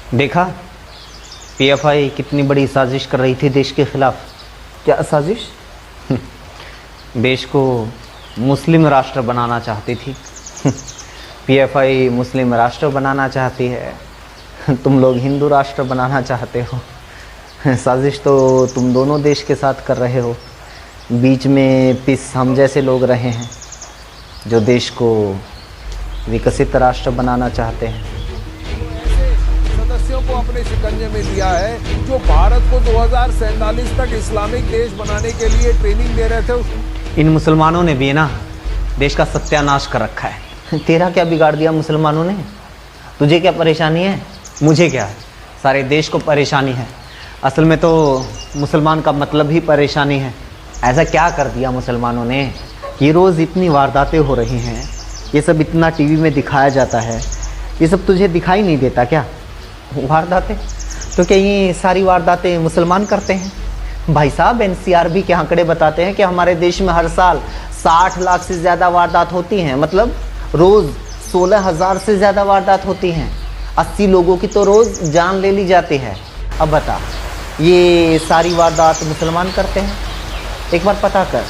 देखा पीएफआई कितनी बड़ी साजिश कर रही थी देश के खिलाफ। क्या साजिश? देश को मुस्लिम राष्ट्र बनाना चाहती थी। पीएफआई मुस्लिम राष्ट्र बनाना चाहती है, तुम लोग हिंदू राष्ट्र बनाना चाहते हो। साजिश तो तुम दोनों देश के साथ कर रहे हो। बीच में पिस हम जैसे लोग रहे हैं जो देश को विकसित राष्ट्र बनाना चाहते हैं। सदस्यों को अपने शिकंजे में लिया है जो भारत को 2047 तक इस्लामिक देश बनाने के लिए ट्रेनिंग दे रहे थे। इन मुसलमानों ने भी ना देश का सत्यानाश कर रखा है। तेरा क्या बिगाड़ दिया मुसलमानों ने? तुझे क्या परेशानी है? मुझे क्या, सारे देश को परेशानी है। असल में तो मुसलमान का मतलब ही परेशानी है। ऐसा क्या कर दिया मुसलमानों ने कि रोज़ इतनी वारदातें हो रही हैं, ये सब इतना टीवी में दिखाया जाता है, ये सब तुझे दिखाई नहीं देता क्या? वारदातें तो क्या ये सारी वारदातें मुसलमान करते हैं? भाई साहब, एनसीआरबी के आंकड़े बताते हैं कि हमारे देश में हर साल 60 लाख से ज़्यादा वारदात होती हैं। मतलब रोज़ 16,000 से ज़्यादा वारदात होती हैं। 80 लोगों की तो रोज़ जान ले ली जाती है। अब बता, ये सारी वारदात मुसलमान करते हैं? एक बार पता कर,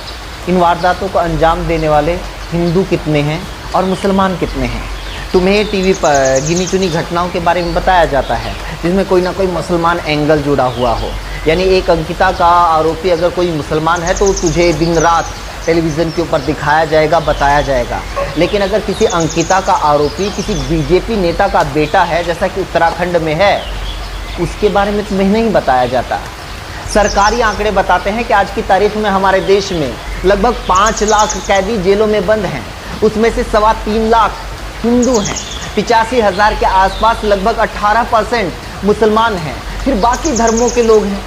इन वारदातों को अंजाम देने वाले हिंदू कितने हैं और मुसलमान कितने हैं? तुम्हें टीवी पर गिनी चुनी घटनाओं के बारे में बताया जाता है जिसमें कोई ना कोई मुसलमान एंगल जुड़ा हुआ हो। यानी एक अंकिता का आरोपी अगर कोई मुसलमान है तो तुझे दिन रात टेलीविज़न के ऊपर दिखाया जाएगा, बताया जाएगा। लेकिन अगर किसी अंकिता का आरोपी किसी बीजेपी नेता का बेटा है, जैसा कि उत्तराखंड में है, उसके बारे में तुम्हें नहीं बताया जाता। सरकारी आंकड़े बताते हैं कि आज की तारीख में हमारे देश में लगभग 5 लाख कैदी जेलों में बंद हैं। उसमें से 3.25 लाख हिंदू हैं। 85,000 के आसपास लगभग 18% मुसलमान हैं। फिर बाकी धर्मों के लोग हैं।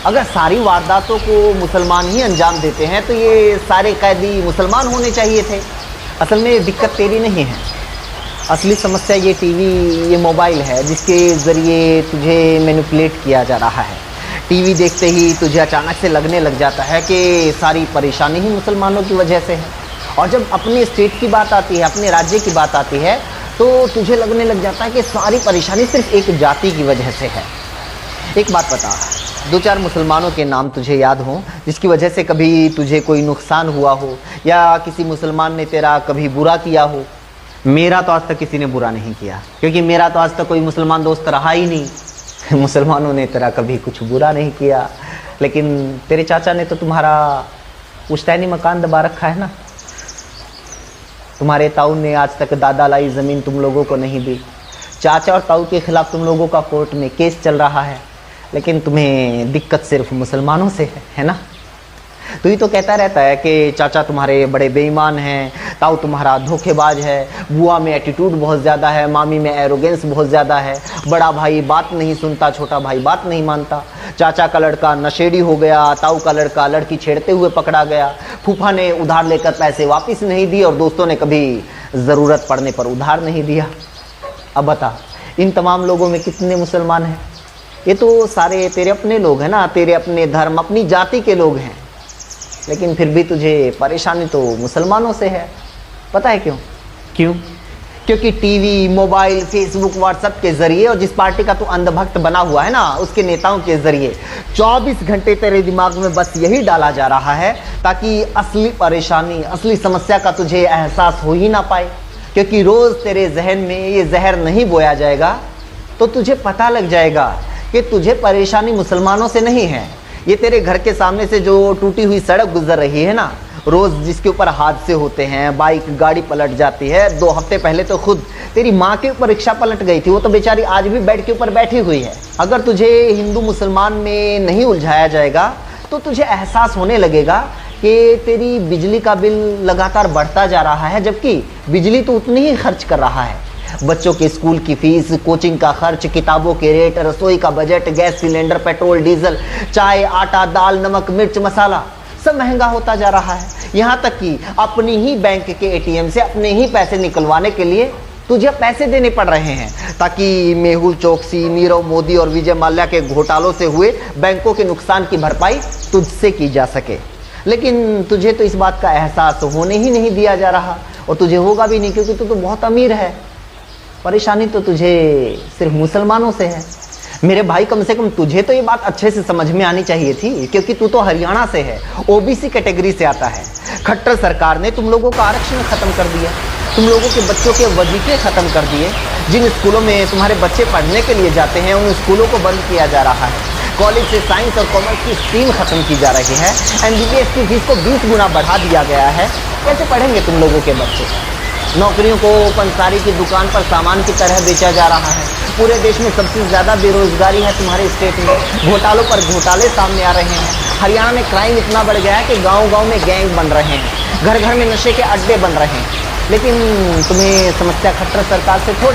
अगर सारी वारदातों को मुसलमान ही अंजाम देते हैं तो ये सारे कैदी मुसलमान होने चाहिए थे। असल में दिक्कत तेरी नहीं है, असली समस्या ये टीवी, ये मोबाइल है जिसके ज़रिए तुझे मैनिपुलेट किया जा रहा है। टीवी देखते ही तुझे अचानक से लगने लग जाता है कि सारी परेशानी ही मुसलमानों की वजह से है। और जब अपने स्टेट की बात आती है, अपने राज्य की बात आती है, तो तुझे लगने लग जाता है कि सारी परेशानी सिर्फ एक जाति की वजह से है। एक बात बता, 2-4 मुसलमानों के नाम तुझे याद हो जिसकी वजह से कभी तुझे कोई नुकसान हुआ हो या किसी मुसलमान ने तेरा कभी बुरा किया हो? मेरा तो आज तक किसी ने बुरा नहीं किया, क्योंकि मेरा तो आज तक कोई मुसलमान दोस्त रहा ही नहीं। मुसलमानों ने तेरा कभी कुछ बुरा नहीं किया, लेकिन तेरे चाचा ने तो तुम्हारा पुश्तैनी मकान दबा रखा है ना। तुम्हारे ताऊ ने आज तक दादा लाई ज़मीन तुम लोगों को नहीं दी। चाचा और ताऊ के खिलाफ तुम लोगों का कोर्ट में केस चल रहा है, लेकिन तुम्हें दिक्कत सिर्फ मुसलमानों से है ना। तू ही तो कहता रहता है कि चाचा तुम्हारे बड़े बेईमान हैं, ताऊ तुम्हारा धोखेबाज है, बुआ में एटीट्यूड बहुत ज़्यादा है, मामी में एरोगेंस बहुत ज़्यादा है, बड़ा भाई बात नहीं सुनता, छोटा भाई बात नहीं मानता, चाचा का लड़का नशेड़ी हो गया, ताऊ का लड़का लड़की छेड़ते हुए पकड़ा गया, फूफा ने उधार लेकर पैसे वापस नहीं दिए और दोस्तों ने कभी ज़रूरत पड़ने पर उधार नहीं दिया। अब बता, इन तमाम लोगों में कितने मुसलमान हैं? ये तो सारे तेरे अपने लोग हैं ना, तेरे अपने धर्म, अपनी जाति के लोग हैं। लेकिन फिर भी तुझे परेशानी तो मुसलमानों से है। पता है क्यों? क्योंकि टीवी, मोबाइल, फेसबुक, व्हाट्सएप के ज़रिए और जिस पार्टी का तू अंधभक्त बना हुआ है ना, उसके नेताओं के ज़रिए 24 घंटे तेरे दिमाग में बस यही डाला जा रहा है ताकि असली परेशानी, असली समस्या का तुझे एहसास हो ही ना पाए। क्योंकि रोज़ तेरे जहन में ये जहर नहीं बोया जाएगा तो तुझे पता लग जाएगा कि तुझे परेशानी मुसलमानों से नहीं है। ये तेरे घर के सामने से जो टूटी हुई सड़क गुजर रही है ना, रोज़ जिसके ऊपर हादसे होते हैं, बाइक गाड़ी पलट जाती है। 2 हफ्ते पहले तो खुद तेरी माँ के ऊपर रिक्शा पलट गई थी, वो तो बेचारी आज भी बेड के ऊपर बैठी हुई है। अगर तुझे हिंदू मुसलमान में नहीं उलझाया जाएगा तो तुझे एहसास होने लगेगा कि तेरी बिजली का बिल लगातार बढ़ता जा रहा है, जबकि बिजली तो उतनी ही खर्च कर रहा है। बच्चों के स्कूल की फीस, कोचिंग का खर्च, किताबों के रेट, रसोई का budget, gas cylinder, petrol diesel, चाय, आटा, दाल, नमक, मिर्च, मसाला सब महंगा होता जा रहा है। यहाँ तक कि अपनी ही बैंक के एटीएम से अपने ही पैसे निकलवाने के लिए तुझे पैसे देने पड़ रहे हैं ताकि मेहुल चोकसी, नीरव मोदी और विजय माल्या के घोटालों से हुए बैंकों के नुकसान की भरपाई तुझसे की जा सके। लेकिन तुझे तो इस बात का एहसास होने ही नहीं दिया जा रहा, और तुझे होगा भी नहीं क्योंकि तू तो बहुत अमीर है। परेशानी तो तुझे सिर्फ मुसलमानों से है। मेरे भाई, कम से कम तुझे तो ये बात अच्छे से समझ में आनी चाहिए थी, क्योंकि तू तो हरियाणा से है, ओबीसी कैटेगरी से आता है। खट्टर सरकार ने तुम लोगों का आरक्षण खत्म कर दिया, तुम लोगों के बच्चों के वजीफे खत्म कर दिए। जिन स्कूलों में तुम्हारे बच्चे पढ़ने के लिए जाते हैं उन स्कूलों को बंद किया जा रहा है। कॉलेज से साइंस और कॉमर्स की स्ट्रीम खत्म की जा रही है। एमबीबीएस की फीस को 20 गुना बढ़ा दिया गया है। कैसे पढ़ेंगे तुम लोगों के बच्चे? नौकरियों को पंसारी की दुकान पर सामान की तरह बेचा जा रहा है। पूरे देश में सबसे ज़्यादा बेरोजगारी है तुम्हारे स्टेट में। घोटालों पर घोटाले सामने आ रहे हैं। हरियाणा में क्राइम इतना बढ़ गया है कि गांव-गांव में गैंग बन रहे हैं, घर घर में नशे के अड्डे बन रहे हैं। लेकिन तुम्हें समस्या खट्टर सरकार से थोड़े